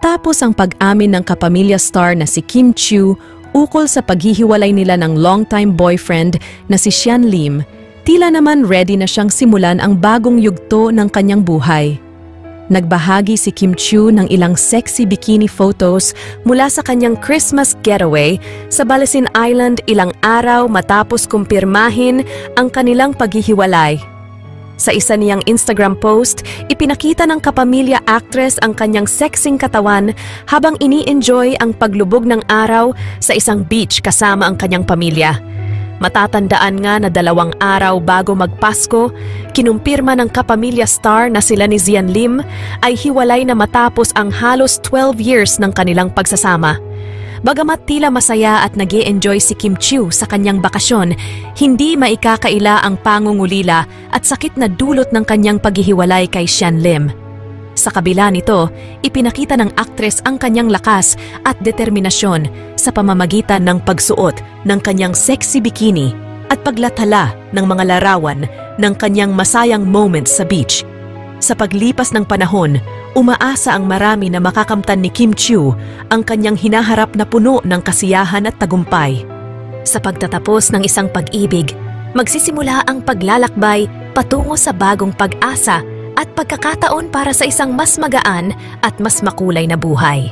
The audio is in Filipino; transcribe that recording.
Matapos ang pag-amin ng kapamilya star na si Kim Chiu ukol sa paghihiwalay nila ng longtime boyfriend na si Sian Lim, tila naman ready na siyang simulan ang bagong yugto ng kanyang buhay. Nagbahagi si Kim Chiu ng ilang sexy bikini photos mula sa kanyang Christmas getaway sa Balasin Island ilang araw matapos kumpirmahin ang kanilang paghihiwalay. Sa isa niyang Instagram post, ipinakita ng kapamilya actress ang kanyang sexing katawan habang ini-enjoy ang paglubog ng araw sa isang beach kasama ang kanyang pamilya. Matatandaan nga na 2 araw bago magpasko, kinumpirma ng kapamilya star na sila ni Sian Lim ay hiwalay na matapos ang halos 12 years ng kanilang pagsasama. Bagamat tila masaya at nag-e-enjoy si Kim Chiu sa kanyang bakasyon, hindi maikakaila ang pangungulila at sakit na dulot ng kanyang paghihiwalay kay Sian Lim. Sa kabila nito, ipinakita ng aktres ang kanyang lakas at determinasyon sa pamamagitan ng pagsuot ng kanyang sexy bikini at paglathala ng mga larawan ng kanyang masayang moments sa beach. Sa paglipas ng panahon, umaasa ang marami na makakamtan ni Kim Chiu ang kanyang hinaharap na puno ng kasiyahan at tagumpay. Sa pagtatapos ng isang pag-ibig, magsisimula ang paglalakbay patungo sa bagong pag-asa at pagkakataon para sa isang mas magaan at mas makulay na buhay.